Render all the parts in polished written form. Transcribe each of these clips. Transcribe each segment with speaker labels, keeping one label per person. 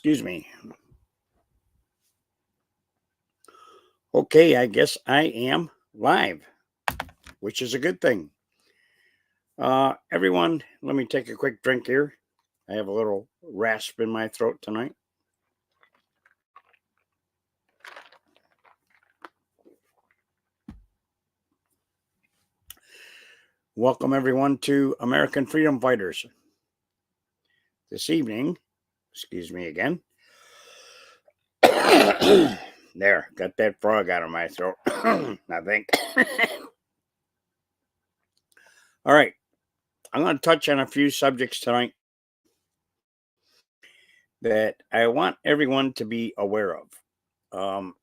Speaker 1: Excuse me. Okay, I guess I am live, which is a good thing. Everyone, let me take a quick drink here. I have a little rasp in my throat tonight. Welcome, everyone, to American Freedom Fighters. This evening, excuse me again. There, got that frog out of my throat, I think. All right, I'm going to touch on a few subjects tonight that I want everyone to be aware of.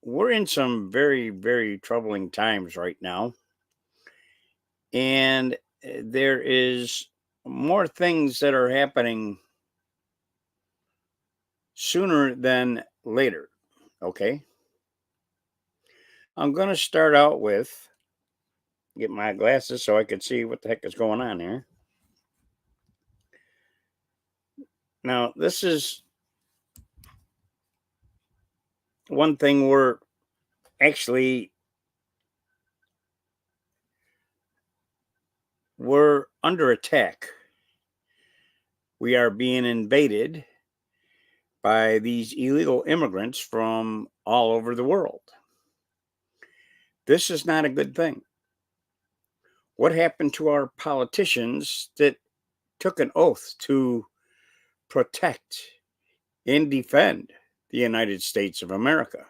Speaker 1: We're in some very, very troubling times right now. And there is more things that are happening sooner than later. Okay. I'm going to start out with get my glasses so I can see what the heck is going on here. Now, this is one thing we're actually we're under attack. We are being invaded by these illegal immigrants from all over the world. This is not a good thing. What happened to our politicians that took an oath to protect and defend the United States of America?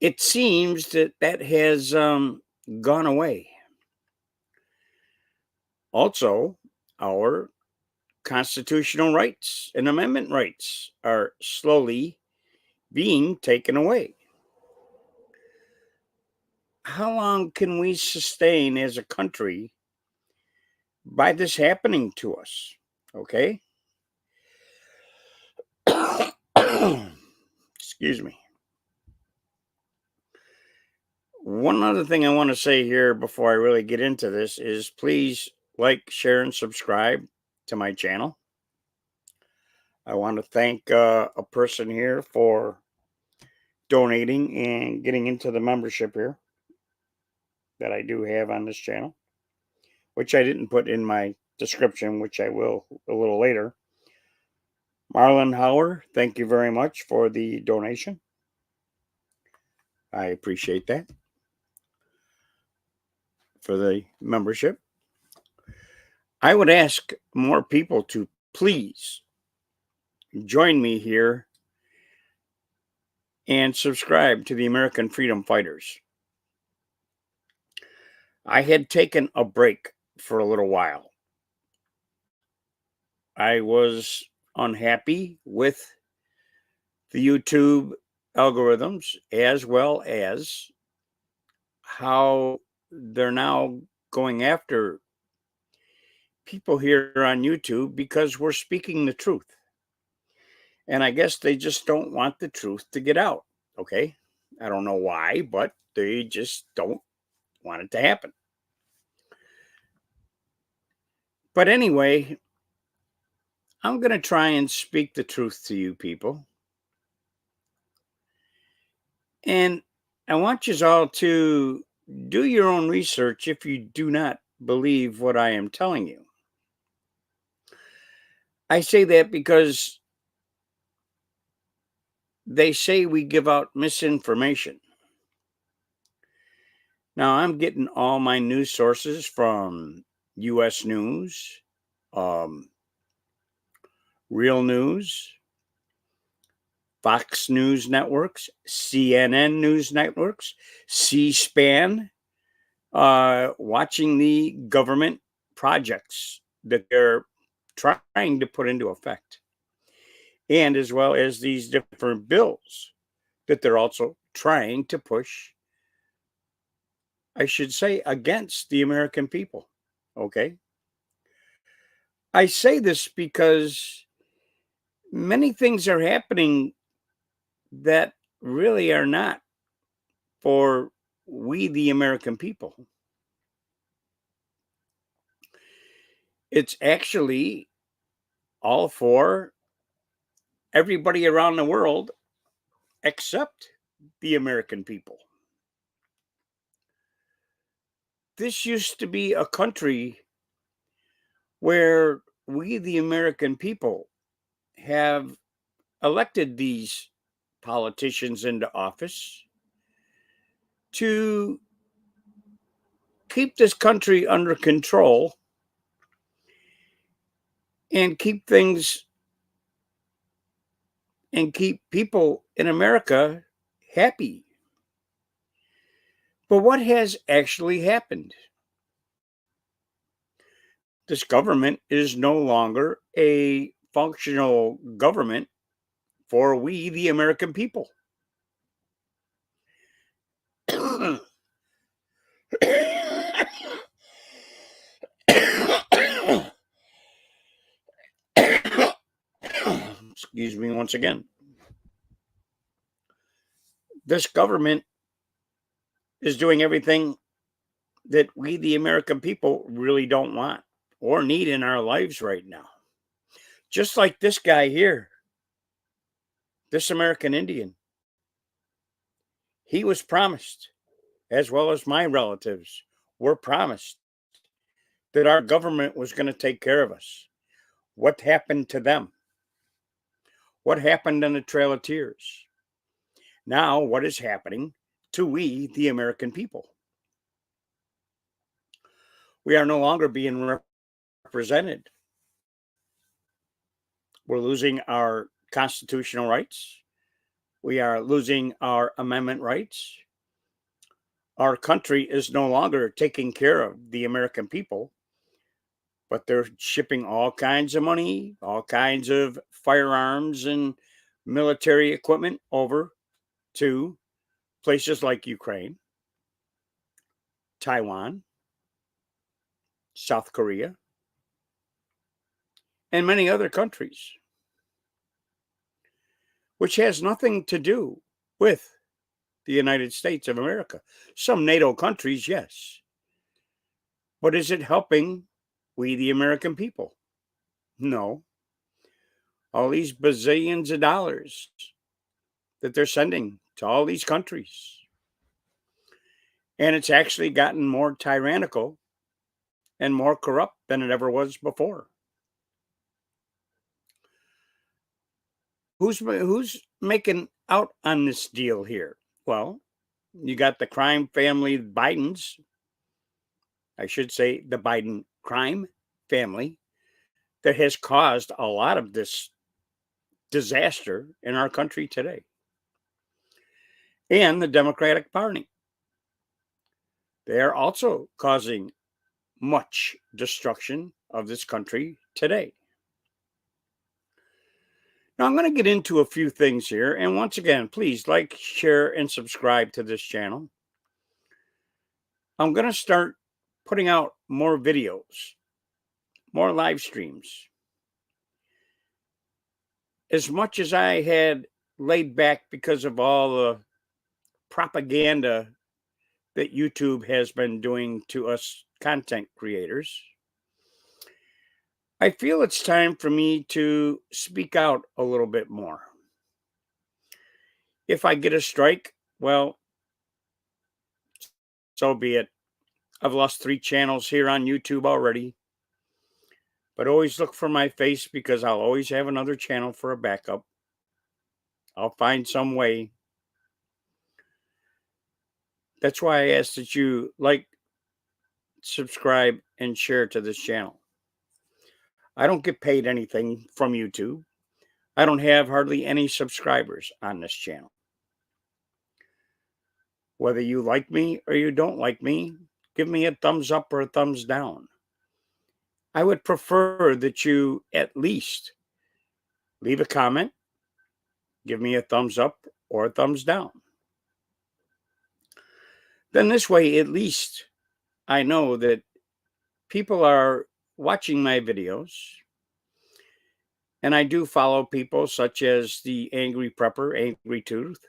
Speaker 1: It seems that has gone away. Also, our constitutional rights and amendment rights are slowly being taken away. How long can we sustain as a country by this happening to us? Okay. Excuse me. One other thing I want to say here before I really get into this is please like, share, and subscribe to my channel. I want to thank a person here for donating and getting into the membership here that I do have on this channel, which I didn't put in my description, which I will a little later. Marlon Hauer, thank you very much for the donation. I appreciate that for the membership. I would ask more people to please join me here and subscribe to the American Freedom Fighters. I had taken a break for a little while. I was unhappy with the YouTube algorithms as well as how they're now going after people here on YouTube because we're speaking the truth. And I guess they just don't want the truth to get out. Okay. I don't know why, but they just don't want it to happen. But anyway, I'm going to try and speak the truth to you people. And I want you all to do your own research if you do not believe what I am telling you. I say that because they say we give out misinformation. Now, I'm getting all my news sources from U.S. News, Real News, Fox News Networks, CNN News Networks, C-SPAN, watching the government projects that they're trying to put into effect, and as well as these different bills that they're also trying to push, I should say, against the American people. Okay. I say this because many things are happening that really are not for we, the American people. It's actually all for everybody around the world except the American people. This used to be a country where we, the American people, have elected these politicians into office to keep this country under control and keep things and keep people in America happy. But what has actually happened? This government is no longer a functional government for we, the American people. Excuse me once again. This government is doing everything that we, the American people, really don't want or need in our lives right now. Just like this guy here, this American Indian. He was promised, as well as my relatives were promised, that our government was going to take care of us. What happened to them? What happened in the Trail of Tears? Now, what is happening to we, the American people? We are no longer being represented. We're losing our constitutional rights. We are losing our amendment rights. Our country is no longer taking care of the American people, but they're shipping all kinds of money, all kinds of firearms and military equipment over to places like Ukraine, Taiwan, South Korea, and many other countries, which has nothing to do with the United States of America. Some NATO countries, yes. But is it helping we, the American people? No. All these bazillions of dollars that they're sending to all these countries. And it's actually gotten more tyrannical and more corrupt than it ever was before. Who's making out on this deal here? Well, you got the crime family Bidens. I should say the Biden crime family that has caused a lot of this disaster in our country today. And the Democratic Party. They are also causing much destruction of this country today. Now, I'm going to get into a few things here. And once again, please like, share, and subscribe to this channel. I'm going to start putting out more videos, more live streams. As much as I had laid back because of all the propaganda that YouTube has been doing to us content creators, I feel it's time for me to speak out a little bit more. If I get a strike, well, so be it. I've lost 3 channels here on YouTube already. But always look for my face because I'll always have another channel for a backup. I'll find some way. That's why I ask that you like, subscribe, and share to this channel. I don't get paid anything from YouTube. I don't have hardly any subscribers on this channel. Whether you like me or you don't like me, give me a thumbs up or a thumbs down. I would prefer that you at least leave a comment, give me a thumbs up or a thumbs down. Then this way, at least I know that people are watching my videos. And I do follow people such as the Angry Prepper, Angry Tooth,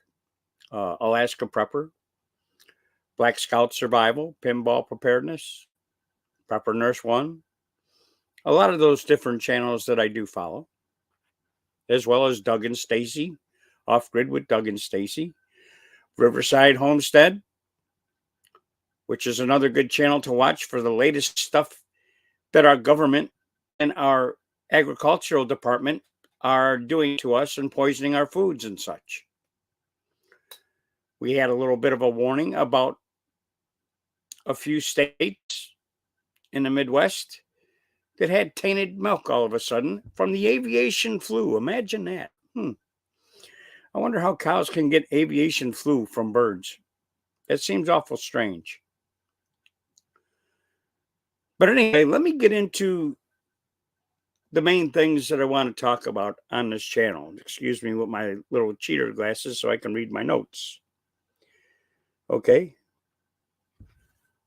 Speaker 1: Alaska Prepper, Black Scout Survival, Pinball Preparedness, Prepper Nurse 1, a lot of those different channels that I do follow, as well as Doug and Stacy, Off Grid with Doug and Stacy, Riverside Homestead, which is another good channel to watch for the latest stuff that our government and our agricultural department are doing to us and poisoning our foods and such. We had a little bit of a warning about a few states in the Midwest that had tainted milk all of a sudden from the aviation flu. Imagine that. I wonder how cows can get aviation flu from birds. That seems awful strange. But anyway, let me get into the main things that I want to talk about on this channel. Excuse me with my little cheater glasses so I can read my notes. Okay.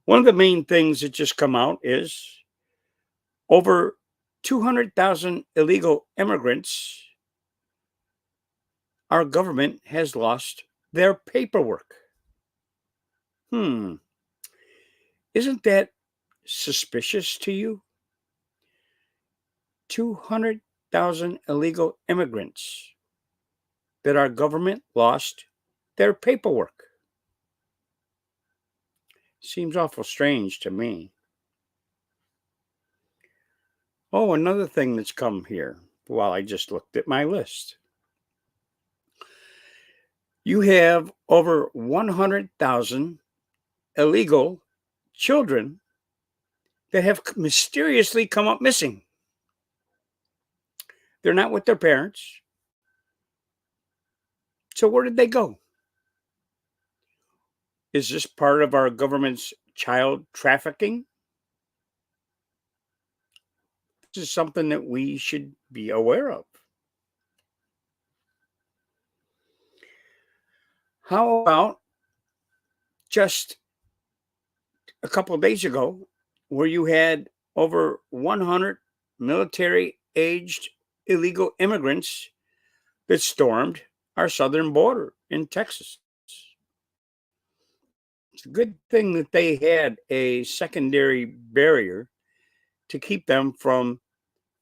Speaker 1: One of the main things that just come out is over 200,000 illegal immigrants. Our government has lost their paperwork. Isn't that suspicious to you? 200,000 illegal immigrants that our government lost their paperwork. Seems awful strange to me. Oh, another thing that's come here while I just looked at my list. You have over 100,000 illegal children that have mysteriously come up missing. They're not with their parents. So where did they go? Is this part of our government's child trafficking? This is something that we should be aware of. How about just a couple of days ago, where you had over 100 military-aged illegal immigrants that stormed our southern border in Texas? It's a good thing that they had a secondary barrier to keep them from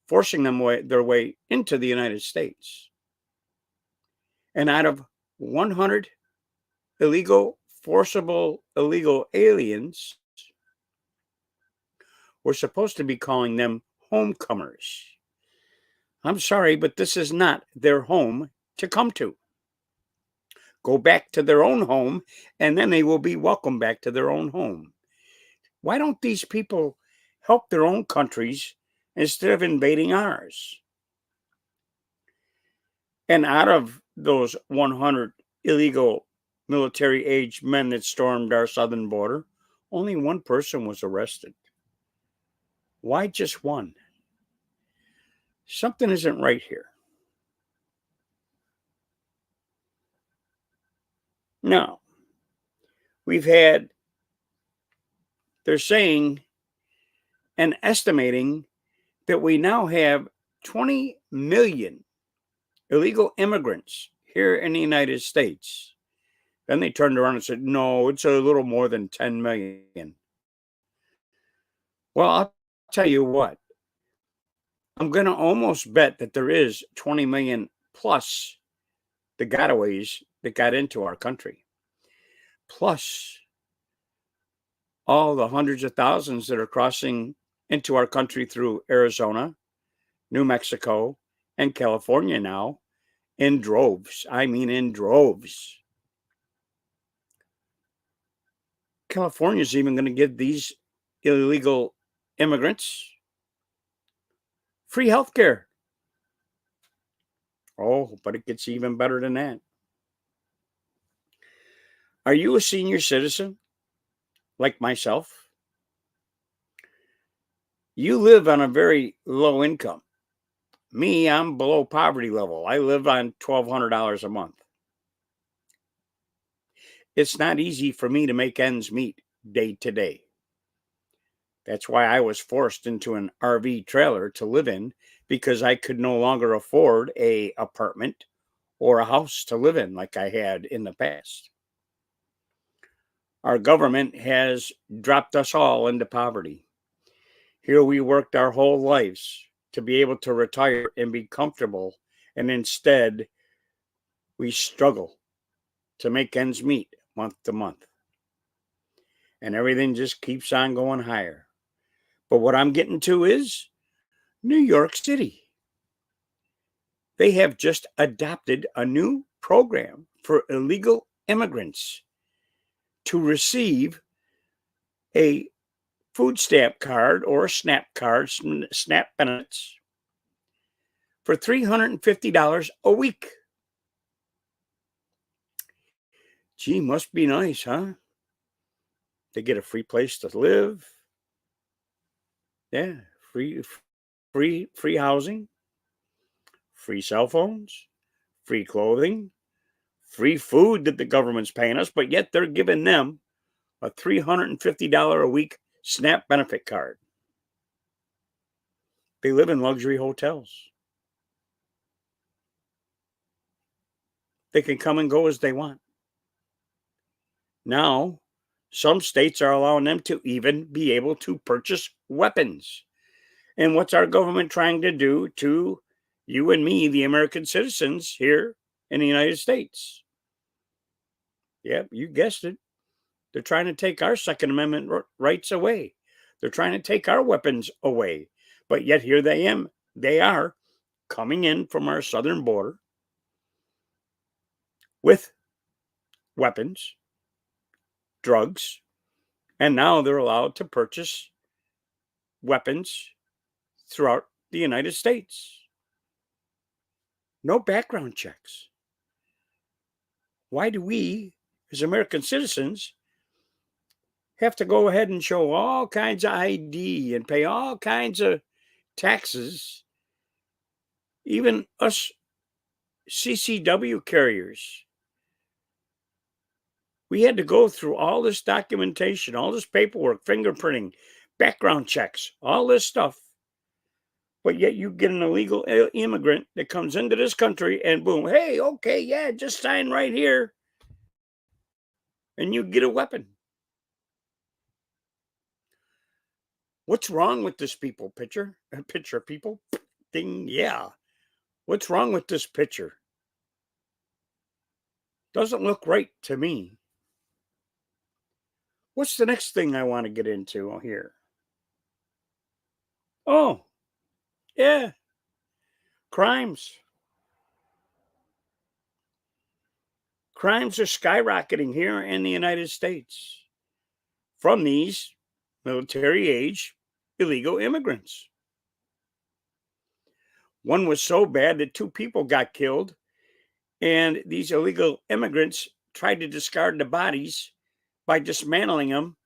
Speaker 1: forcing their way into the United States. And out of 100 forcible illegal aliens, we're supposed to be calling them homecomers. I'm sorry, but this is not their home to come to. Go back to their own home, and then they will be welcome back to their own home. Why don't these people help their own countries instead of invading ours? And out of those 100 illegal military-aged men that stormed our southern border, only one person was arrested. Why just one? Something isn't right here. Now, they're saying and estimating that we now have 20 million illegal immigrants here in the United States. Then they turned around and said, no, it's a little more than 10 million. Well, I'll tell you what, I'm going to almost bet that there is 20 million plus the gotaways that got into our country, plus all the hundreds of thousands that are crossing into our country through Arizona, New Mexico, and California now in droves. I mean, in droves. California is even going to give these illegal immigrants free health care. Oh, but it gets even better than that. Are you a senior citizen like myself? You live on a very low income. Me, I'm below poverty level. I live on $1,200 a month. It's not easy for me to make ends meet day to day. That's why I was forced into an RV trailer to live in, because I could no longer afford an apartment or a house to live in like I had in the past. Our government has dropped us all into poverty. Here we worked our whole lives to be able to retire and be comfortable, and instead we struggle to make ends meet month to month. And everything just keeps on going higher. But what I'm getting to is New York City. They have just adopted a new program for illegal immigrants to receive a food stamp card or a SNAP card, SNAP benefits, for $350 a week. Gee, must be nice, huh? They get a free place to live. Yeah, free housing, free cell phones, free clothing, free food that the government's paying us, but yet they're giving them a $350 a week SNAP benefit card. They live in luxury hotels. They can come and go as they want. Now, some states are allowing them to even be able to purchase weapons. And what's our government trying to do to you and me, the American citizens here in the United States? Yep, you guessed it. They're trying to take our Second Amendment rights away. They're trying to take our weapons away. But yet here they are coming in from our southern border with weapons, drugs, and now they're allowed to purchase weapons throughout the United States. No background checks. Why do we, as American citizens, have to go ahead and show all kinds of ID and pay all kinds of taxes? Even us CCW carriers, we had to go through all this documentation, all this paperwork, fingerprinting, background checks, all this stuff. But yet you get an illegal immigrant that comes into this country and boom, hey, okay, yeah, just sign right here and you get a weapon. What's wrong with this picture? Picture, people? Ding, yeah. What's wrong with this picture? Doesn't look right to me. What's the next thing I want to get into here? Oh, yeah, crimes. Crimes are skyrocketing here in the United States from these military age illegal immigrants. One was so bad that two people got killed, and these illegal immigrants tried to discard the bodies by dismantling them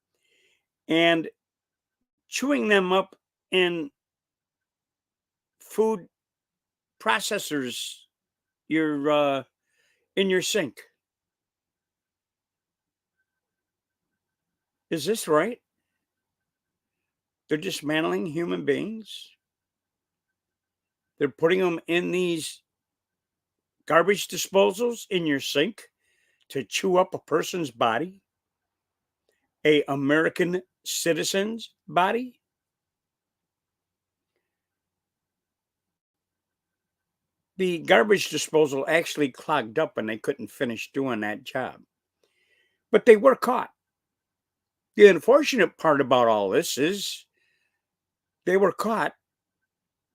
Speaker 1: and chewing them up in food processors in your sink. Is this right? They're dismantling human beings. They're putting them in these garbage disposals in your sink to chew up a person's body, a American citizen's body. The garbage disposal actually clogged up and they couldn't finish doing that job. But they were caught. The unfortunate part about all this is they were caught,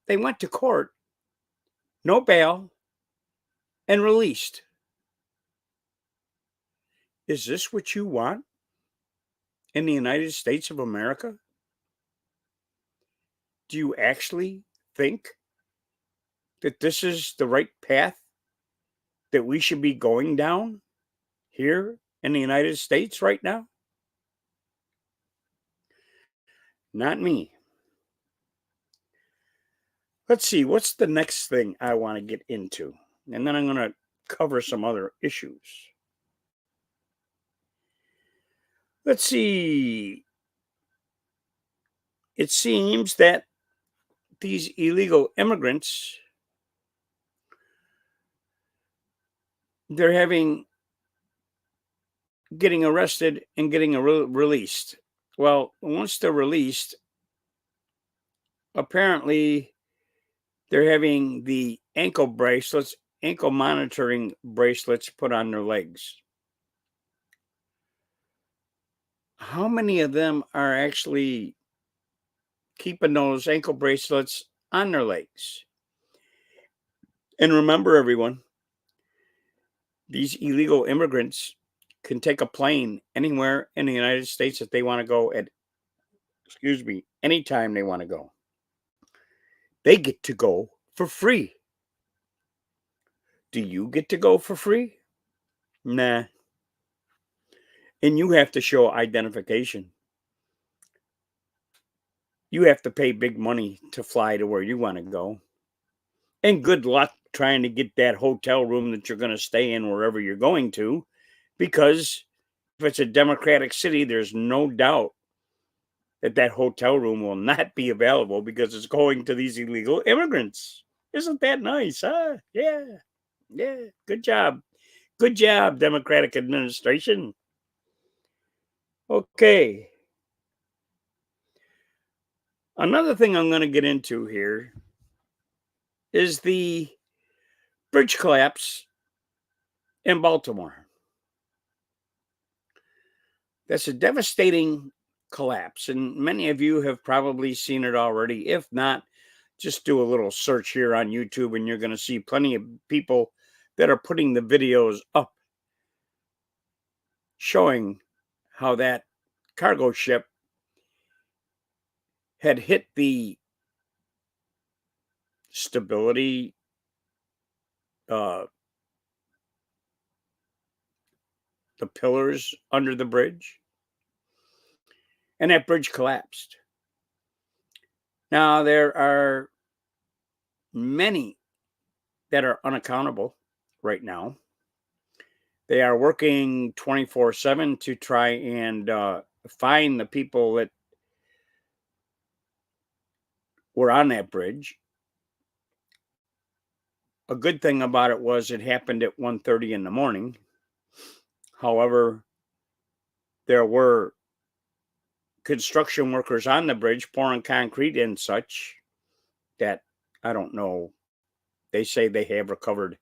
Speaker 1: they went to court, no bail, and released. Is this what you want in the United States of America? Do you actually think that this is the right path that we should be going down here in the United States right now? Not me. Let's see, what's the next thing I want to get into? And then I'm going to cover some other issues. Let's see. It seems that these illegal immigrants, they're getting arrested and getting released. Well, once they're released, apparently they're having the ankle monitoring bracelets put on their legs. How many of them are actually keeping those ankle bracelets on their legs? And remember, everyone, these illegal immigrants can take a plane anywhere in the United States that they want to go at, anytime they want to go. They get to go for free. Do you get to go for free? Nah. And you have to show identification. You have to pay big money to fly to where you want to go. And good luck trying to get that hotel room that you're going to stay in wherever you're going to, because if it's a democratic city, there's no doubt that that hotel room will not be available because it's going to these illegal immigrants. Isn't that nice, huh? Yeah. Yeah. Good job. Good job, Democratic administration. Okay. Another thing I'm going to get into here is the bridge collapse in Baltimore. That's a devastating collapse, and many of you have probably seen it already. If not, just do a little search here on YouTube and you're going to see plenty of people that are putting the videos up showing how that cargo ship had hit the stability the pillars under the bridge, and that bridge collapsed. Now, there are many that are unaccountable right now. They are working 24/7 to try and find the people that were on that bridge. A good thing about it was it happened at 1:30 in the morning. However, there were construction workers on the bridge pouring concrete and such that, I don't know. They say they have recovered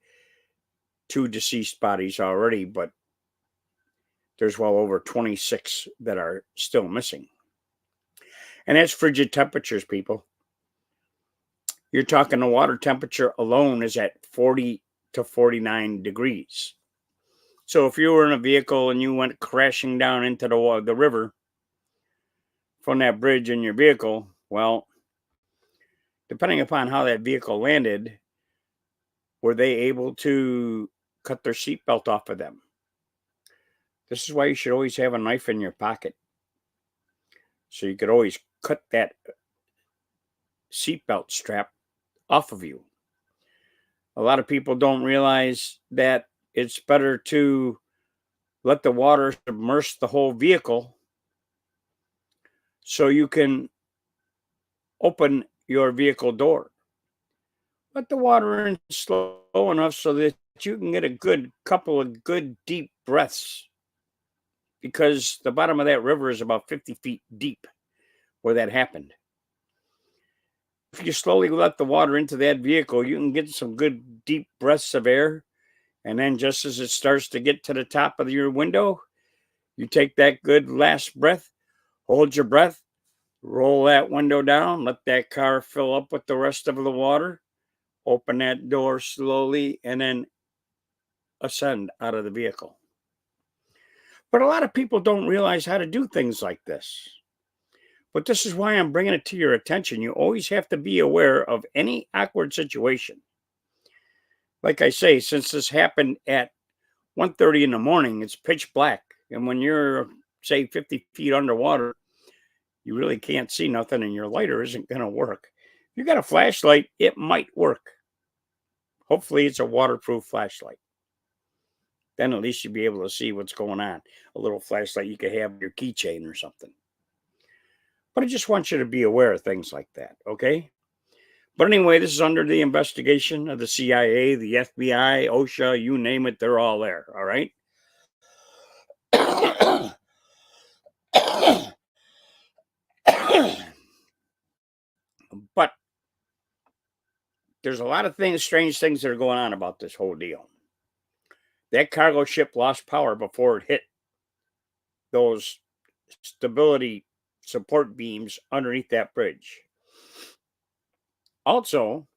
Speaker 1: 2 deceased bodies already, but there's well over 26 that are still missing. And that's frigid temperatures, people. You're talking the water temperature alone is at 40 to 49 degrees. So if you were in a vehicle and you went crashing down into the river from that bridge in your vehicle, well, depending upon how that vehicle landed, were they able to cut their seatbelt off of them? This is why you should always have a knife in your pocket, so you could always cut that seatbelt strap off of you. A lot of people don't realize that it's better to let the water submerge the whole vehicle so you can open your vehicle door. Let the water in slow enough so that you can get a good couple of good deep breaths, because the bottom of that river is about 50 feet deep where that happened. If you slowly let the water into that vehicle, you can get some good deep breaths of air. And then just as it starts to get to the top of your window, you take that good last breath, hold your breath, roll that window down, let that car fill up with the rest of the water, open that door slowly, and then ascend out of the vehicle. But a lot of people don't realize how to do things like this. But this is why I'm bringing it to your attention. You always have to be aware of any awkward situation. Like I say, since this happened at 1:30 in the morning, it's pitch black. And when you're, say, 50 feet underwater, you really can't see nothing and your lighter isn't going to work. If you got a flashlight, it might work. Hopefully it's a waterproof flashlight. Then at least you'll be able to see what's going on. A little flashlight you could have in your keychain or something. But I just want you to be aware of things like that, okay? But anyway, this is under the investigation of the CIA, the FBI, OSHA, you name it, they're all there, all right? But there's a lot of things, strange things that are going on about this whole deal. That cargo ship lost power before it hit those stability support beams underneath that bridge. Also,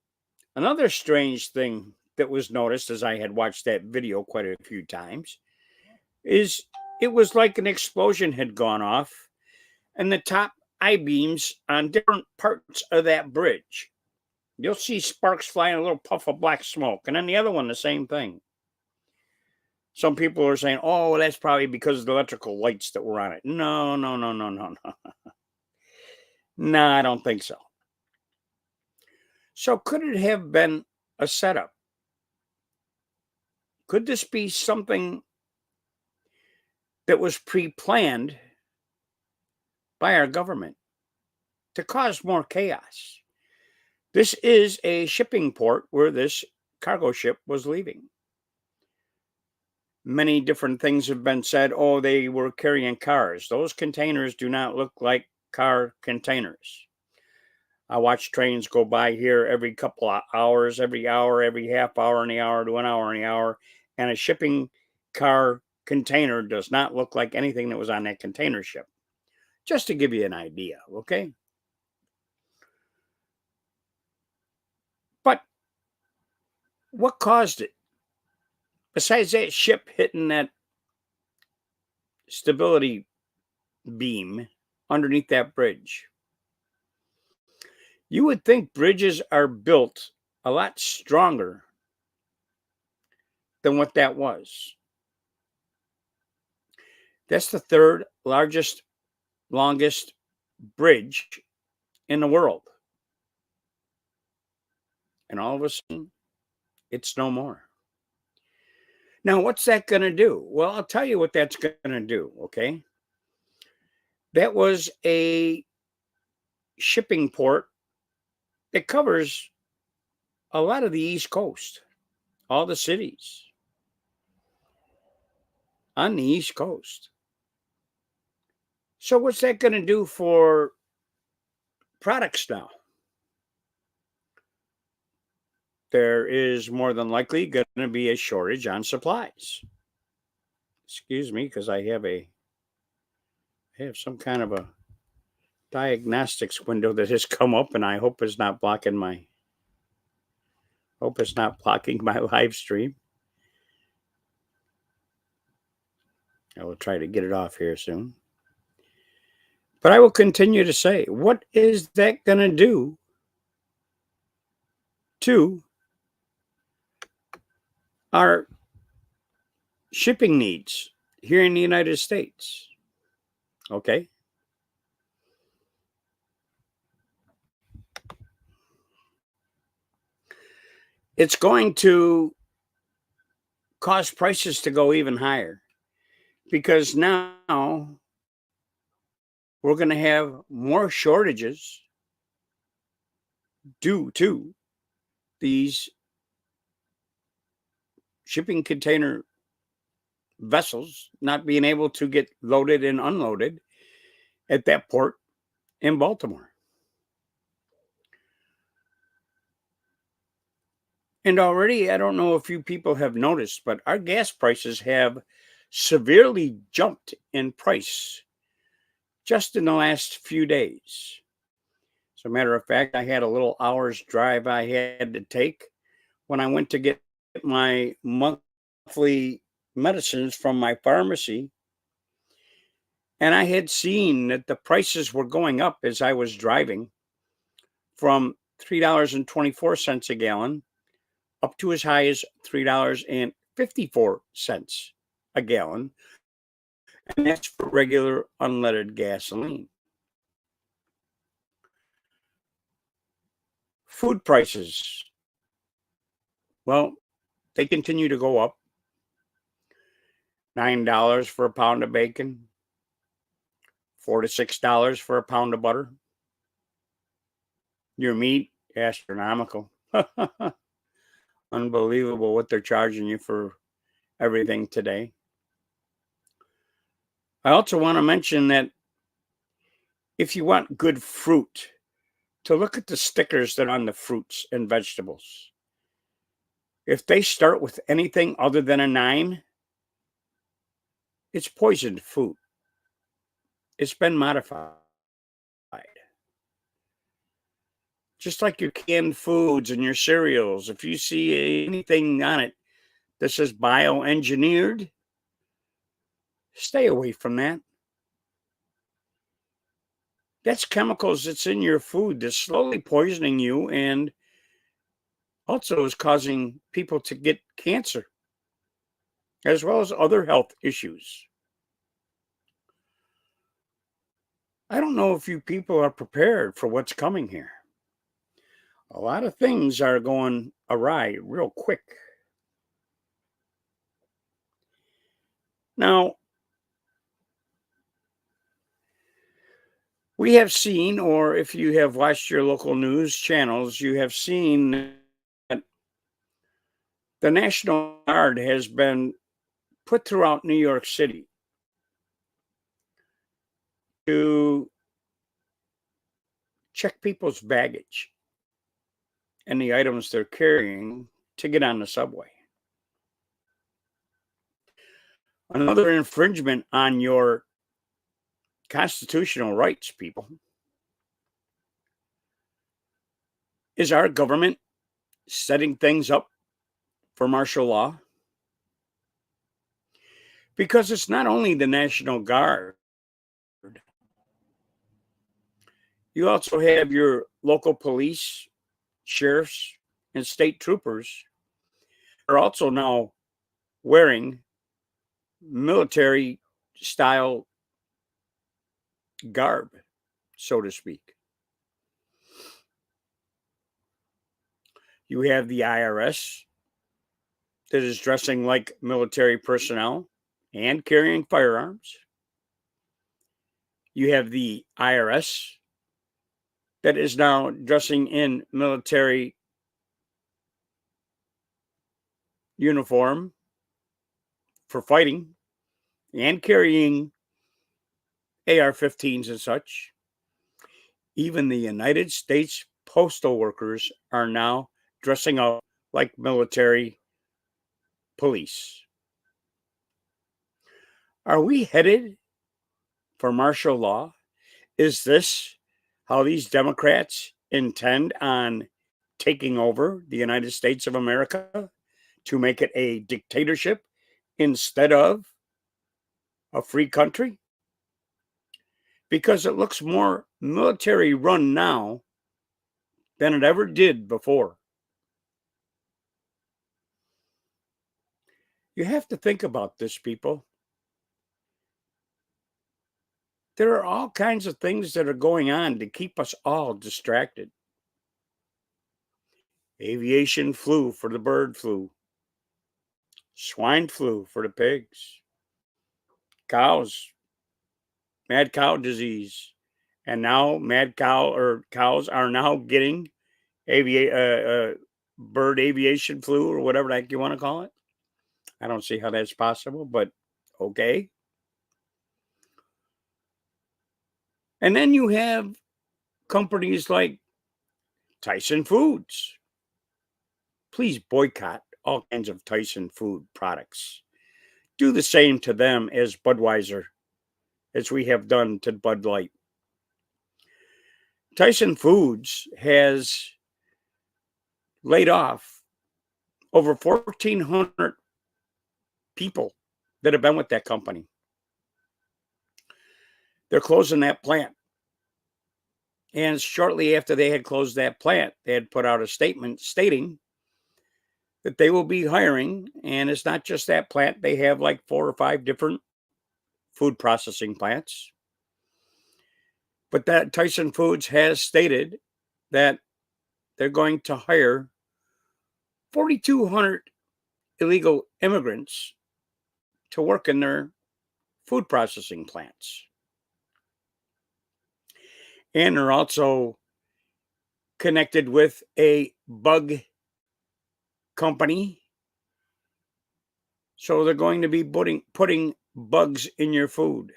Speaker 1: another strange thing that was noticed as I had watched that video quite a few times is it was like an explosion had gone off and the top I beams on different parts of that bridge. You'll see sparks flying, a little puff of black smoke, and then the other one, the same thing. Some people are saying, oh, well, that's probably because of the electrical lights that were on it. No, no, no, no, no, no. No, I don't think so. So could it have been a setup? Could this be something that was pre-planned by our government to cause more chaos? This is a shipping port where this cargo ship was leaving. Many different things have been said. Oh, they were carrying cars. Those containers do not look like car containers. I watch trains go by here every couple of hours, every hour, every half hour in the hour to 1 hour in the hour. And a shipping car container does not look like anything that was on that container ship. Just to give you an idea, okay? But what caused it? Besides that ship hitting that stability beam underneath that bridge, you would think bridges are built a lot stronger than what that was. That's the third largest, longest bridge in the world. And all of a sudden, it's no more. Now, what's that going to do? Well, I'll tell you what that's going to do, okay? That was a shipping port that covers a lot of the East Coast, all the cities on the East Coast. So what's that going to do for products now? There is more than likely going to be a shortage on supplies. Excuse me, because I have some kind of a diagnostics window that has come up, and I hope it's not blocking my live stream. I will try to get it off here soon. But I will continue to say, what is that going to do to our shipping needs here in the United States? Okay. It's going to cause prices to go even higher because now we're going to have more shortages due to these shipping container vessels not being able to get loaded and unloaded at that port in Baltimore. And already, I don't know if you people have noticed, but our gas prices have severely jumped in price just in the last few days. As a matter of fact, I had a little hour's drive I had to take when I went to get my monthly medicines from my pharmacy. And I had seen that the prices were going up as I was driving from $3.24 a gallon up to as high as $3.54 a gallon. And that's for regular unleaded gasoline. Food prices, well, they continue to go up. $9 for a pound of bacon, $4 to $6 for a pound of butter. Your meat, astronomical. Unbelievable what they're charging you for everything today. I also want to mention that if you want good fruit, to look at the stickers that are on the fruits and vegetables. If they start with anything other than a 9, it's poisoned food. It's been modified. Just like your canned foods and your cereals, if you see anything on it that says bioengineered, stay away from that. That's chemicals that's in your food that's slowly poisoning you and also is causing people to get cancer as well as other health issues. I don't know if you people are prepared for what's coming here. A lot of things are going awry real quick. Now, we have seen, or if you have watched your local news channels, you have seen that the National Guard has been put throughout New York City to check people's baggage and the items they're carrying to get on the subway. Another infringement on your constitutional rights, people, is our government setting things up for martial law. Because it's not only the National Guard, you also have your local police, sheriffs, and state troopers are also now wearing military style garb, so to speak. You have the IRS that is dressing like military personnel and carrying firearms. You have the IRS that is now dressing in military uniform for fighting and carrying AR-15s and such. Even the United States postal workers are now dressing up like military police. Are we headed for martial law? Is this how these Democrats intend on taking over the United States of America to make it a dictatorship instead of a free country? Because it looks more military run now than it ever did before. You have to think about this, people. There are all kinds of things that are going on to keep us all distracted. Aviation flu for the bird flu, swine flu for the pigs, cows, mad cow disease, and now mad cow or cows are now getting bird aviation flu or whatever the heck you want to call it. I don't see how that's possible, but okay. And then you have companies like Tyson Foods. Please boycott all kinds of Tyson food products. Do the same to them as Budweiser, as we have done to Bud Light. Tyson Foods has laid off over 1,400 people that have been with that company. They're closing that plant. And shortly after they had closed that plant, they had put out a statement stating that they will be hiring. And it's not just that plant, they have like 4 or 5 different food processing plants. But that Tyson Foods has stated that they're going to hire 4,200 illegal immigrants to work in their food processing plants. And they're also connected with a bug company. So they're going to be putting bugs in your food.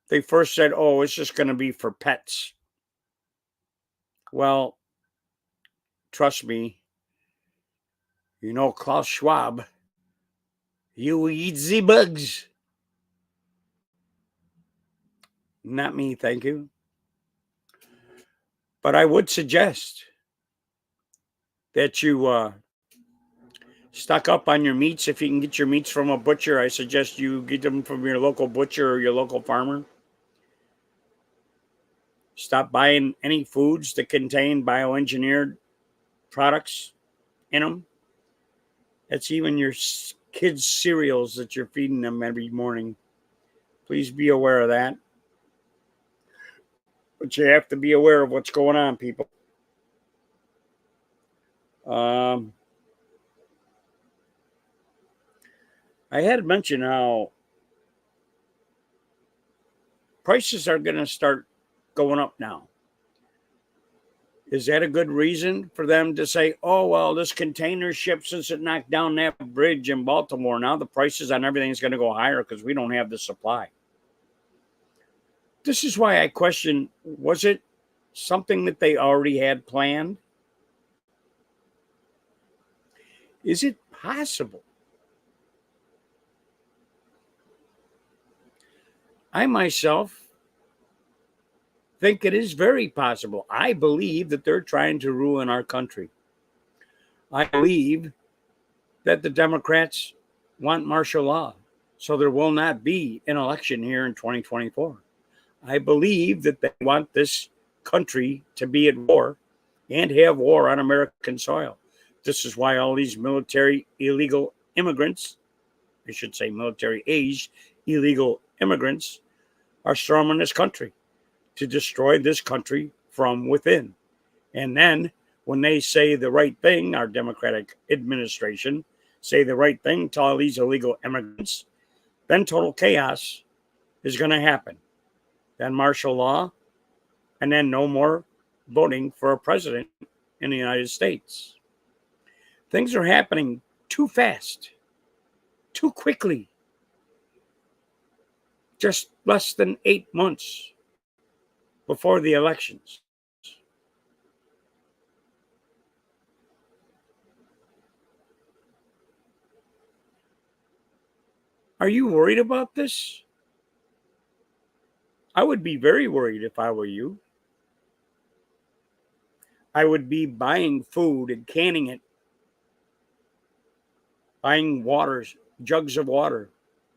Speaker 1: They first said, oh, it's just going to be for pets. Well, trust me, Klaus Schwab, you eat the bugs. Not me, thank you. But I would suggest that you stock up on your meats. If you can get your meats from a butcher, I suggest you get them from your local butcher or your local farmer. Stop buying any foods that contain bioengineered products in them. That's even your kids' cereals that you're feeding them every morning. Please be aware of that. But you have to be aware of what's going on, people. I had mentioned how prices are going to start going up now. Is that a good reason for them to say, oh, well, this container ship, since it knocked down that bridge in Baltimore, now the prices on everything is going to go higher because we don't have the supply? This is why I question, was it something that they already had planned? Is it possible? I myself think it is very possible. I believe that they're trying to ruin our country. I believe that the Democrats want martial law, so there will not be an election here in 2024. I believe that they want this country to be at war and have war on American soil. This is why all these military illegal immigrants, I should say military aged illegal immigrants, are storming this country to destroy this country from within. And then when they say the right thing, our Democratic administration say the right thing to all these illegal immigrants, then total chaos is going to happen. Then martial law, and then no more voting for a president in the United States. Things are happening too fast, too quickly. Just less than 8 months before the elections. Are you worried about this? I would be very worried if I were you. I would be buying food and canning it, buying waters, jugs of water,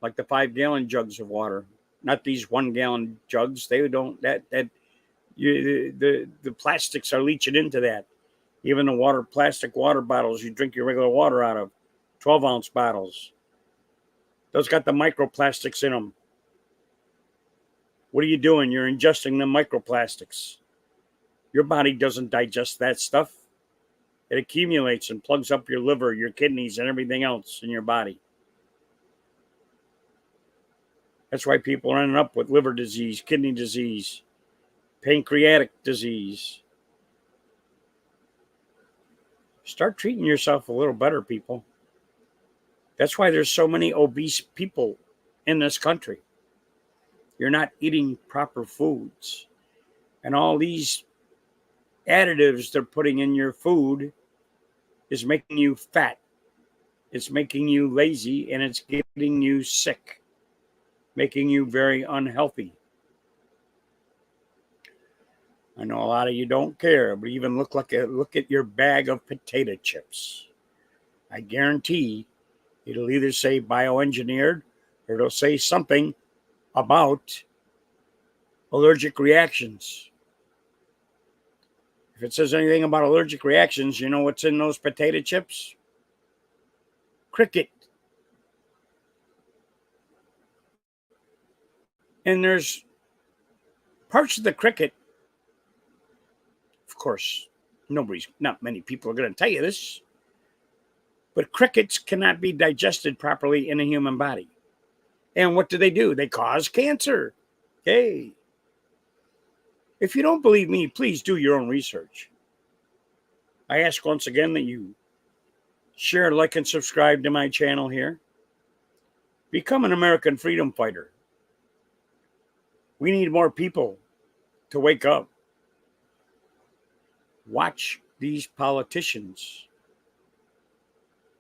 Speaker 1: like the 5-gallon jugs of water, not these 1-gallon jugs. They don't the plastics are leaching into that. Even the plastic water bottles you drink your regular water out of, 12-ounce bottles. Those got the microplastics in them. What are you doing? You're ingesting the microplastics. Your body doesn't digest that stuff. It accumulates and plugs up your liver, your kidneys, and everything else in your body. That's why people are ending up with liver disease, kidney disease, pancreatic disease. Start treating yourself a little better, people. That's why there's so many obese people in this country. You're not eating proper foods. And all these additives they're putting in your food is making you fat. It's making you lazy, and it's getting you sick, making you very unhealthy. I know a lot of you don't care, but even look at your bag of potato chips. I guarantee it'll either say bioengineered or it'll say something about allergic reactions. If it says anything about allergic reactions, you know what's in those potato chips? Cricket. And there's parts of the cricket, of course, not many people are going to tell you this, but crickets cannot be digested properly in a human body. And what do? They cause cancer. Okay. If you don't believe me, please do your own research. I ask once again that you share, like, and subscribe to my channel here. Become an American freedom fighter. We need more people to wake up. Watch these politicians.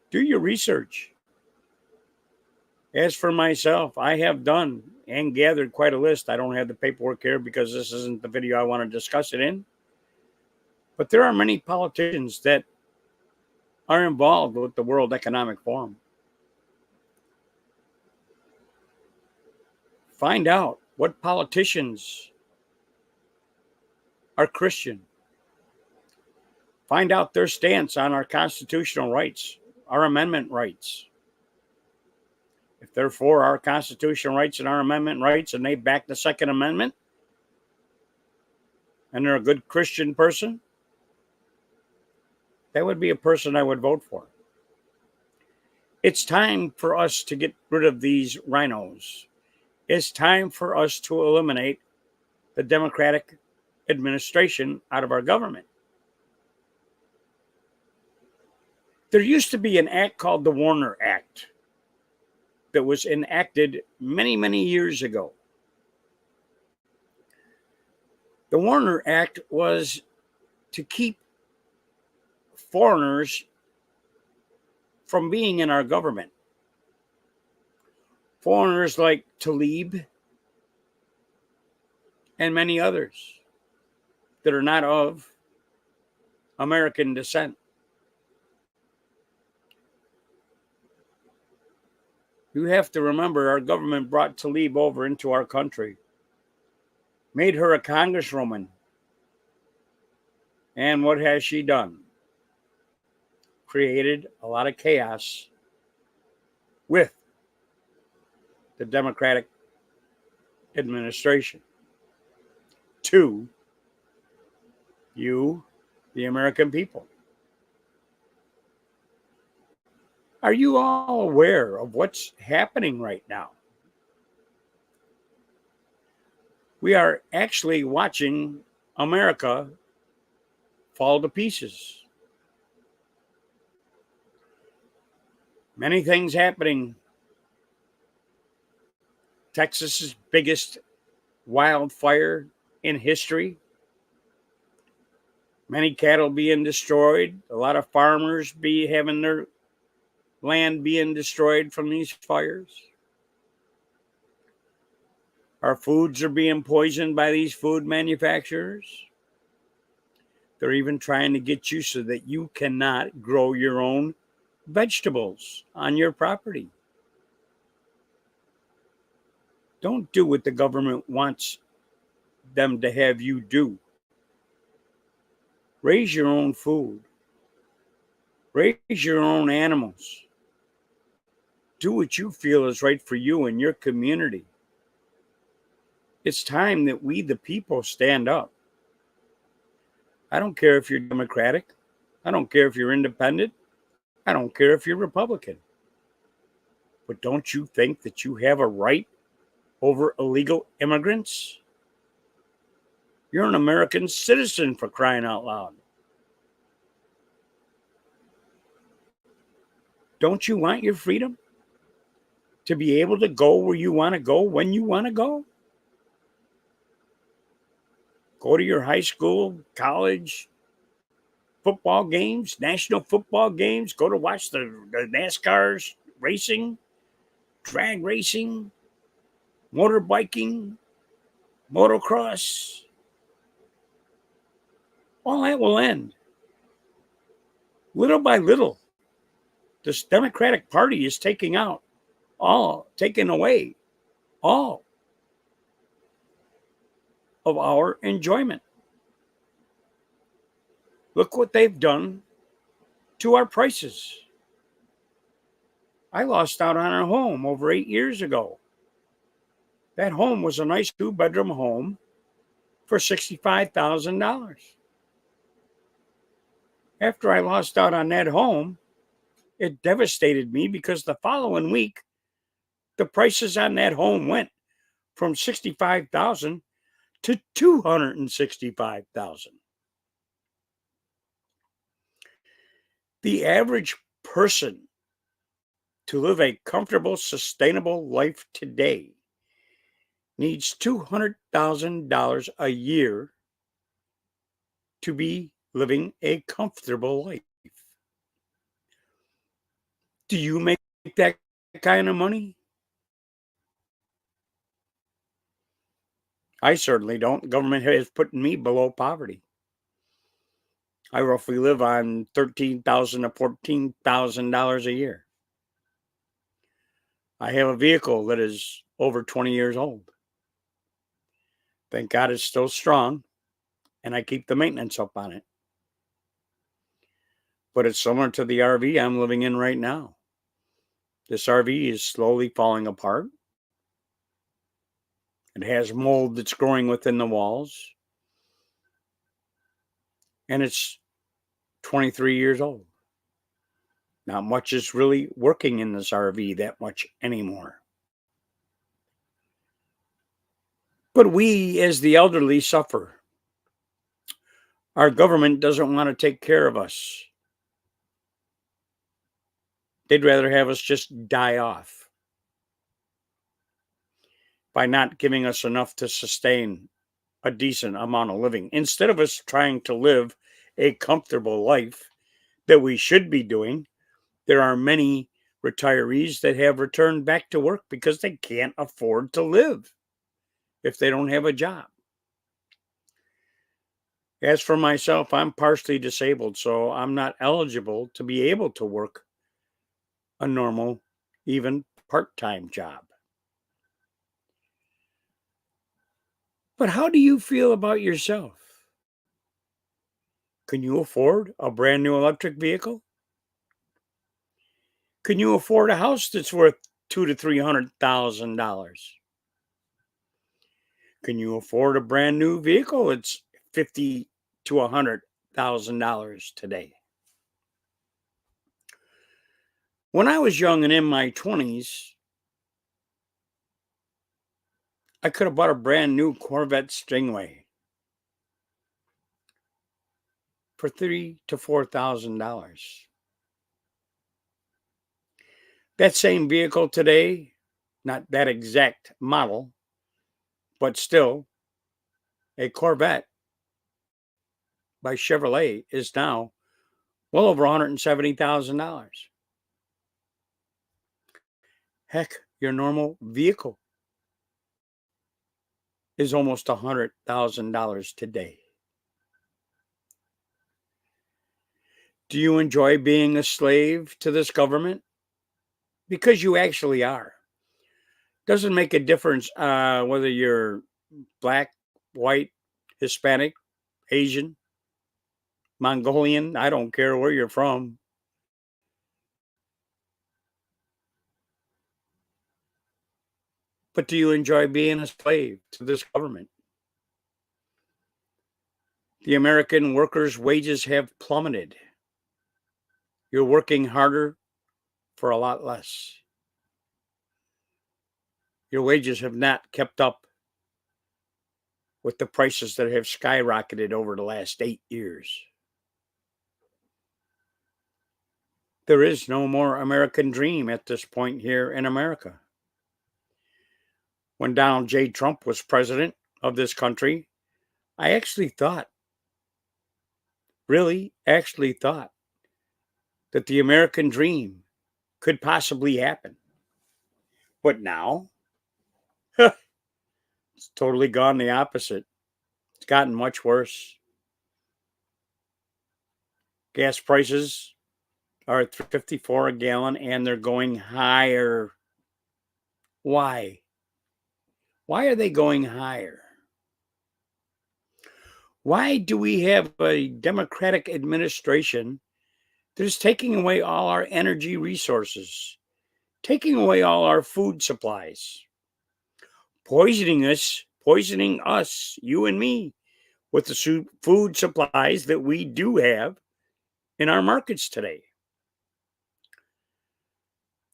Speaker 1: Do your research. As for myself, I have done and gathered quite a list. I don't have the paperwork here because this isn't the video I want to discuss it in. But there are many politicians that are involved with the World Economic Forum. Find out what politicians are Christian. Find out their stance on our constitutional rights, our amendment rights. If they're for our constitutional rights and our amendment rights and they back the Second Amendment and they're a good Christian person, that would be a person I would vote for. It's time for us to get rid of these rhinos. It's time for us to eliminate the Democratic administration out of our government. There used to be an act called the Warner Act that was enacted many, many years ago. The Warner Act was to keep foreigners from being in our government. Foreigners like Tlaib and many others that are not of American descent. You have to remember our government brought Tlaib over into our country, made her a congresswoman. And what has she done? Created a lot of chaos with the Democratic administration. To you, the American people. Are you all aware of what's happening right now? We are actually watching America fall to pieces. Many things happening. Texas's biggest wildfire in history. Many cattle being destroyed. A lot of farmers having their land being destroyed from these fires. Our foods are being poisoned by these food manufacturers. They're even trying to get you so that you cannot grow your own vegetables on your property. Don't do what the government wants them to have you do. Raise your own food. Raise your own animals. Do what you feel is right for you and your community. It's time that we, the people, stand up. I don't care if you're Democratic. I don't care if you're independent. I don't care if you're Republican. But don't you think that you have a right over illegal immigrants? You're an American citizen, for crying out loud. Don't you want your freedom to be able to go where you want to go when you want to go? Go to your high school, college football games, national football games. Go to watch the NASCAR's racing, drag racing, motorbiking, motocross. All that will end. Little by little, this Democratic Party is taking away all of our enjoyment. Look what they've done to our prices. I lost out on a home over 8 years ago. That home was a nice 2-bedroom home for $65,000. After I lost out on that home, it devastated me because the following week, the prices on that home went from $65,000 to $265,000. The average person to live a comfortable, sustainable life today needs $200,000 a year to be living a comfortable life. Do you make that kind of money? I certainly don't. Government has put me below poverty. I roughly live on $13,000 to $14,000 a year. I have a vehicle that is over 20 years old. Thank God it's still strong, and I keep the maintenance up on it. But it's similar to the RV I'm living in right now. This RV is slowly falling apart. It has mold that's growing within the walls, and it's 23 years old. Not much is really working in this RV that much anymore. But we, as the elderly, suffer. Our government doesn't want to take care of us. They'd rather have us just die off by not giving us enough to sustain a decent amount of living. Instead of us trying to live a comfortable life that we should be doing, there are many retirees that have returned back to work because they can't afford to live if they don't have a job. As for myself, I'm partially disabled, so I'm not eligible to be able to work a normal, even part-time job. But how do you feel about yourself? Can you afford a brand new electric vehicle? Can you afford a house that's worth $200,000 to $300,000? Can you afford a brand new vehicle that's $50,000 to $100,000 today? When I was young and in my 20s, I could have bought a brand new Corvette Stingray for $3,000 to $4,000. That same vehicle today, not that exact model, but still a Corvette by Chevrolet, is now well over $170,000. Heck, your normal vehicle is almost $100,000 today. Do you enjoy being a slave to this government? Because you actually are. Doesn't make a difference whether you're black, white, Hispanic, Asian, Mongolian. I don't care where you're from. But do you enjoy being a slave to this government? The American workers' wages have plummeted. You're working harder for a lot less. Your wages have not kept up with the prices that have skyrocketed over the last 8 years. There is no more American dream at this point here in America. When Donald J. Trump was president of this country, I actually thought, really actually thought, that the American dream could possibly happen. But now, it's totally gone the opposite. It's gotten much worse. Gas prices are at $3.54 a gallon and they're going higher. Why? Why are they going higher? Why do we have a Democratic administration that is taking away all our energy resources, taking away all our food supplies, poisoning us, you and me, with the food supplies that we do have in our markets today?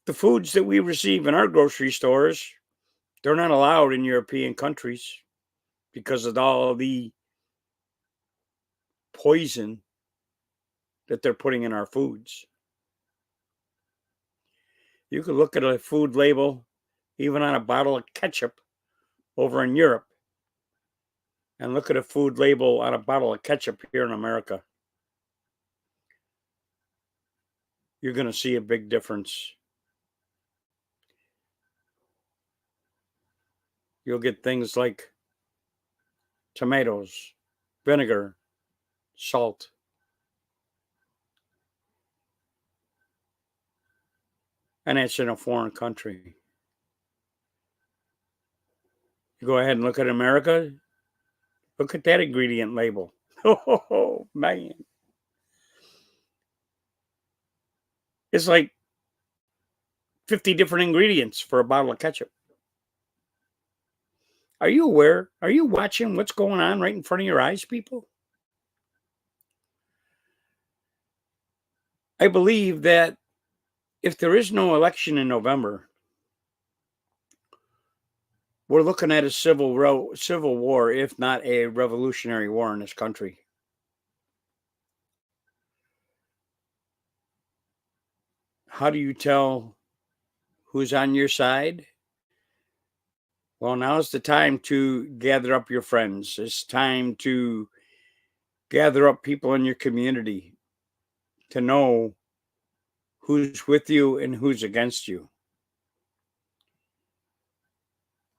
Speaker 1: The foods that we receive in our grocery stores, they're not allowed in European countries because of all the poison that they're putting in our foods. You could look at a food label, even on a bottle of ketchup, over in Europe and look at a food label on a bottle of ketchup here in America, you're going to see a big difference. You'll get things like tomatoes, vinegar, salt. And it's in a foreign country. You go ahead and look at America, look at that ingredient label. Oh, man. It's like 50 different ingredients for a bottle of ketchup. Are you aware? Are you watching what's going on right in front of your eyes, people? I believe that if there is no election in November, we're looking at a civil war, if not a revolutionary war in this country. How do you tell who's on your side? Well, now's the time to gather up your friends. It's time to gather up people in your community to know who's with you and who's against you.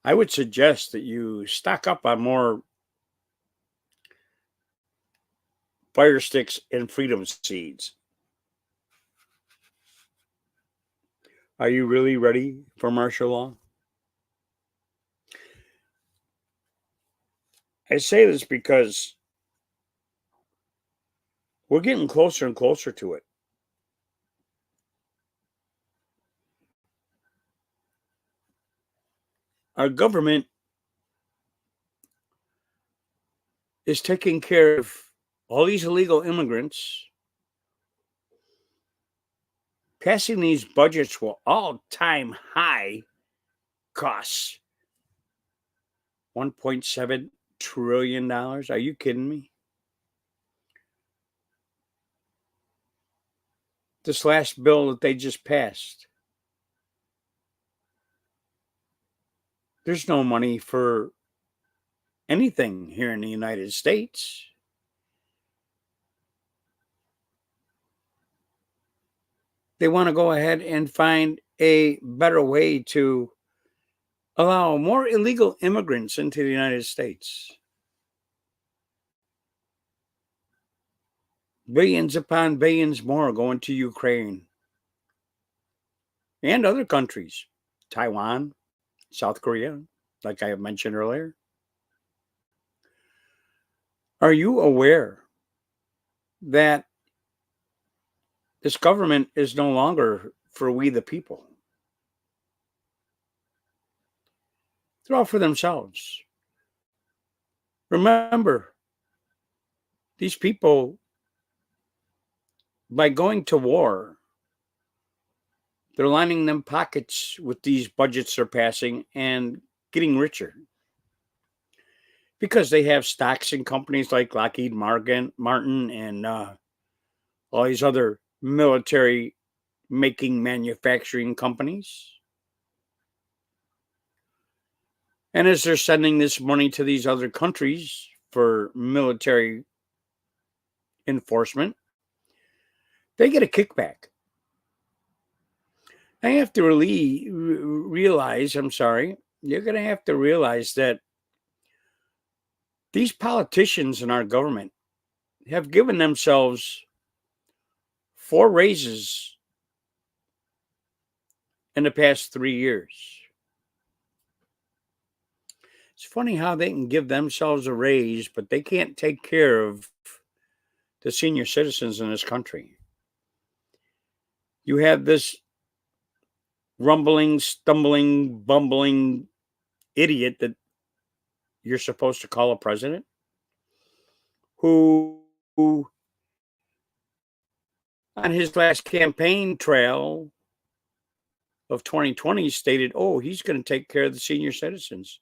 Speaker 1: I would suggest that you stock up on more fire sticks and freedom seeds. Are you really ready for martial law? I say this because we're getting closer and closer to it. Our government is taking care of all these illegal immigrants, passing these budgets with all-time high costs. $1.7 trillion. Are you kidding me? This last bill that they just passed, there's no money for anything here in the United States. They want to go ahead and find a better way to allow more illegal immigrants into the United States. Billions upon billions more going to Ukraine and other countries, Taiwan, South Korea, like I have mentioned earlier. Are you aware that this government is no longer for we the people? They're all for themselves. Remember, these people, by going to war, they're lining them pockets with these budgets they're passing and getting richer. Because they have stocks in companies like Lockheed Martin and all these other military making manufacturing companies. And as they're sending this money to these other countries for military enforcement, they get a kickback. I have to really realize, you're going to have to realize that these politicians in our government have given themselves 4 raises in the past 3 years. It's funny how they can give themselves a raise, but they can't take care of the senior citizens in this country. You have this rumbling, stumbling, bumbling idiot that you're supposed to call a president who on his last campaign trail of 2020 stated, oh, he's going to take care of the senior citizens.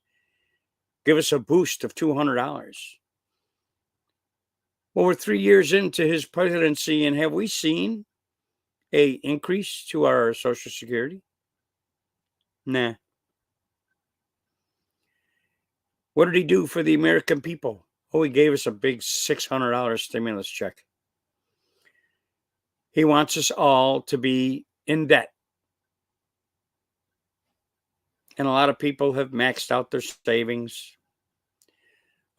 Speaker 1: Give us a boost of $200. Well, we're 3 years into his presidency, and have we seen a increase to our Social Security? Nah. What did he do for the American people? Oh, he gave us a big $600 stimulus check. He wants us all to be in debt. And a lot of people have maxed out their savings.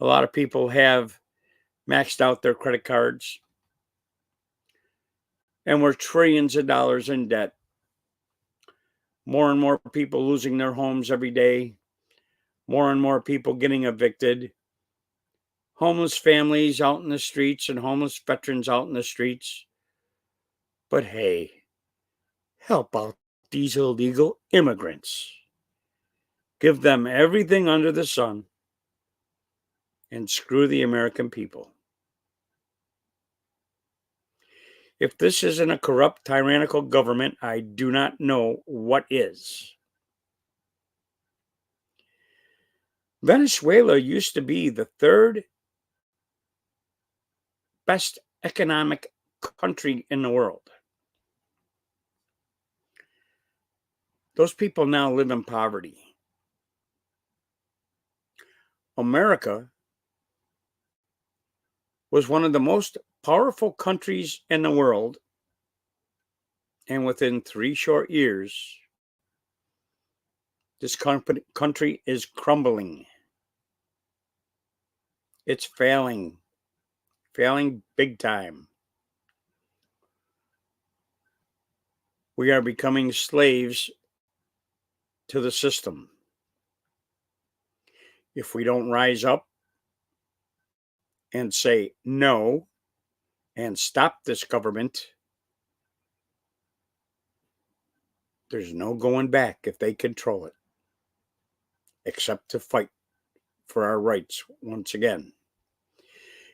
Speaker 1: A lot of people have maxed out their credit cards. And we're trillions of dollars in debt. More and more people losing their homes every day. More and more people getting evicted. Homeless families out in the streets and homeless veterans out in the streets. But hey, help out these illegal immigrants. Give them everything under the sun and screw the American people. If this isn't a corrupt, tyrannical government, I do not know what is. Venezuela used to be the third best economic country in the world. Those people now live in poverty. America was one of the most powerful countries in the world, and within 3 short years, this country is crumbling. It's failing big time. We are becoming slaves to the system. If we don't rise up and say no and stop this government, there's no going back if they control it, except to fight for our rights once again.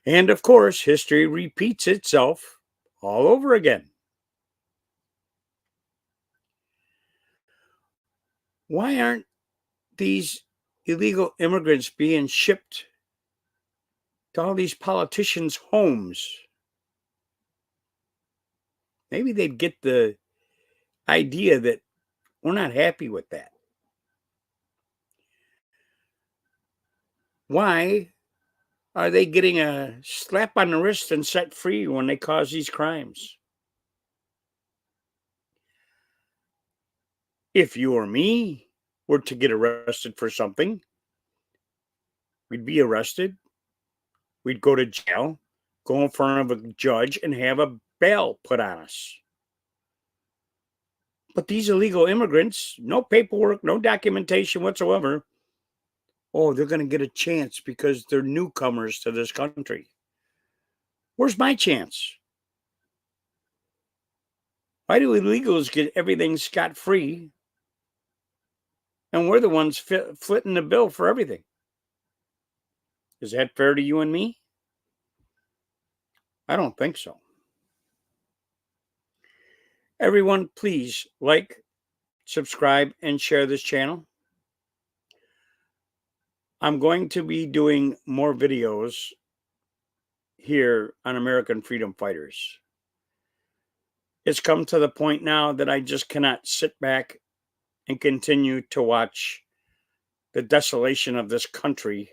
Speaker 1: And of course, history repeats itself all over again. Why aren't these illegal immigrants being shipped to all these politicians' homes? Maybe they'd get the idea that we're not happy with that. Why are they getting a slap on the wrist and set free when they cause these crimes? If you or me were to get arrested for something, we'd be arrested, we'd go to jail, go in front of a judge, and have a bail put on us. But these illegal immigrants, no paperwork, no documentation whatsoever, oh, they're going to get a chance because they're newcomers to this country. Where's my chance? Why do illegals get everything scot-free and we're the ones footing the bill for everything? Is that fair to you and me? I don't think so. Everyone, please like, subscribe, and share this channel. I'm going to be doing more videos here on American Freedom Fighters. It's come to the point now that I just cannot sit back and continue to watch the desolation of this country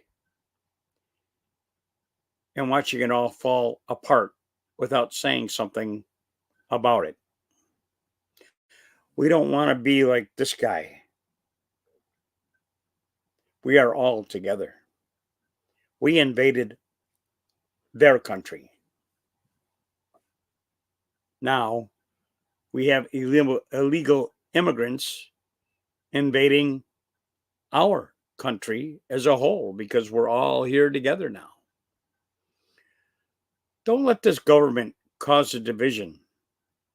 Speaker 1: and watching it all fall apart without saying something about it. We don't want to be like this guy. We are all together. We invaded their country. Now we have illegal immigrants invading our country as a whole because we're all here together now. Don't let this government cause a division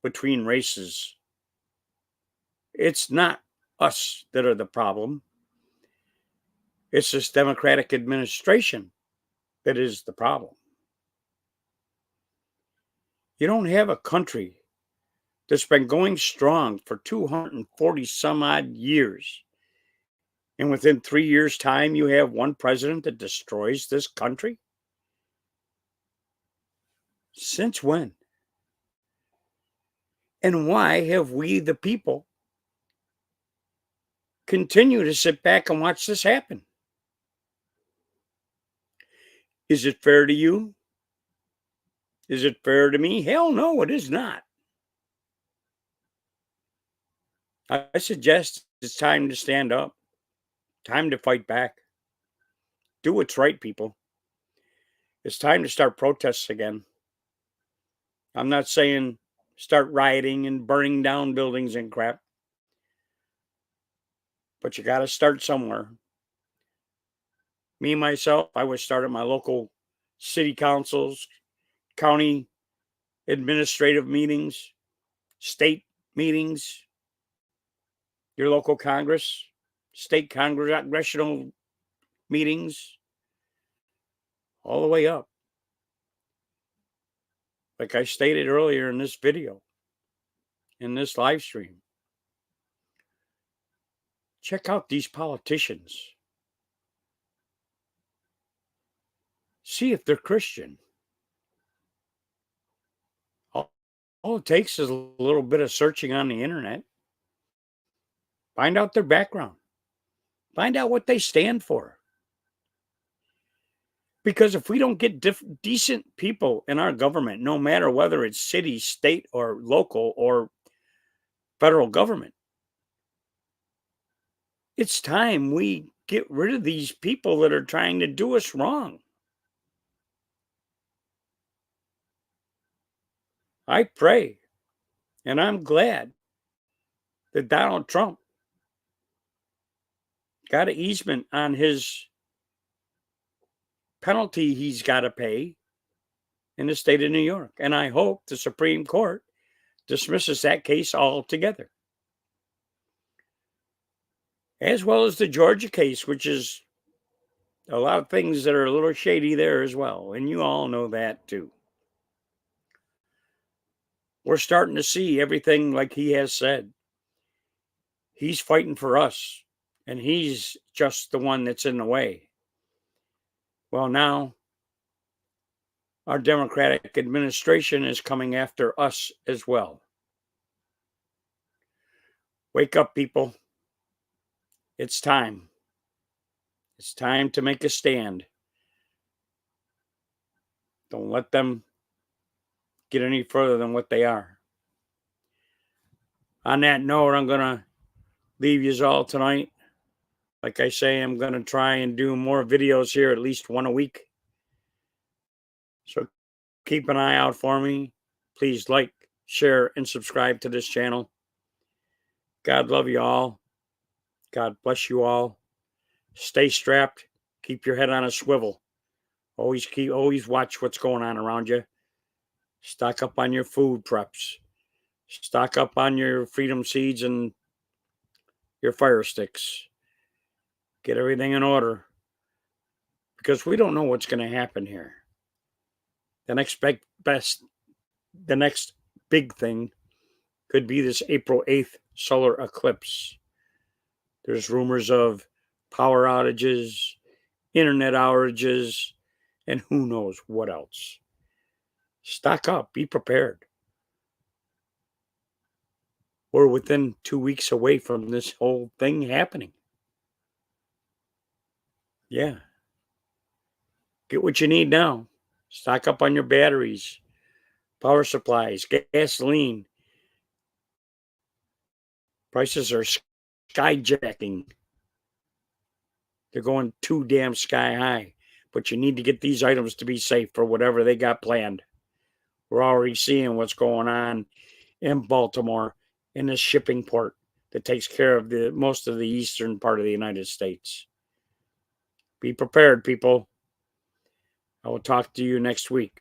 Speaker 1: between races. It's not us that are the problem. It's this Democratic administration that is the problem. You don't have a country that's been going strong for 240 some odd years. And within 3 years' time, you have one president that destroys this country? Since when? And why have we, the people, continue to sit back and watch this happen? Is it fair to you? Is it fair to me? Hell no, it is not. I suggest it's time to stand up, time to fight back. Do what's right, people. It's time to start protests again. I'm not saying start rioting and burning down buildings and crap, but you got to start somewhere. Me, myself, I would start at my local city councils, county administrative meetings, state meetings, your local Congress, state congressional meetings, all the way up. Like I stated earlier in this video, in this live stream, check out these politicians. See if they're Christian. All it takes is a little bit of searching on the internet. Find out their background. Find out what they stand for. Because if we don't get decent people in our government, no matter whether it's city, state, or local, or federal government, it's time we get rid of these people that are trying to do us wrong. I pray, and I'm glad that Donald Trump got an easement on his penalty he's got to pay in the state of New York. And I hope the Supreme Court dismisses that case altogether. As well as the Georgia case, which is a lot of things that are a little shady there as well. And you all know that too. We're starting to see everything like he has said. He's fighting for us, and he's just the one that's in the way. Well, now our Democratic administration is coming after us as well. Wake up, people. It's time. It's time to make a stand. Don't let them get any further than what they are. On that note, I'm going to leave you all tonight. Like I say, I'm going to try and do more videos here, at least one a week. So keep an eye out for me. Please like, share, and subscribe to this channel. God love you all. God bless you all. Stay strapped. Keep your head on a swivel. Always watch what's going on around you. Stock up on your food preps. Stock up on your freedom seeds and your fire sticks. Get everything in order. Because we don't know what's going to happen here. The next big thing could be this April 8th solar eclipse. There's rumors of power outages, internet outages, and who knows what else. Stock up. Be prepared. We're within 2 weeks away from this whole thing happening. Yeah. Get what you need now. Stock up on your batteries, power supplies, gasoline. Prices are skyjacking. They're going too damn sky high. But you need to get these items to be safe for whatever they got planned. We're already seeing what's going on in Baltimore in this shipping port that takes care of most of the eastern part of the United States. Be prepared, people. I will talk to you next week.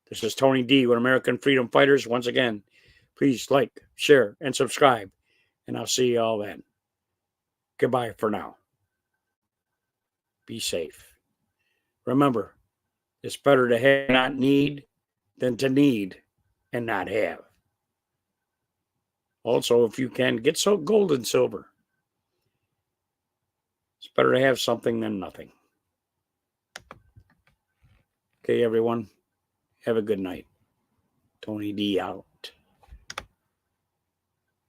Speaker 1: This is Tony D with American Freedom Fighters. Once again, please like, share, and subscribe. And I'll see you all then. Goodbye for now. Be safe. Remember, it's better to have not need than to need and not have. Also, if you can, get gold and silver. It's better to have something than nothing. Okay, everyone. Have a good night. Tony D out.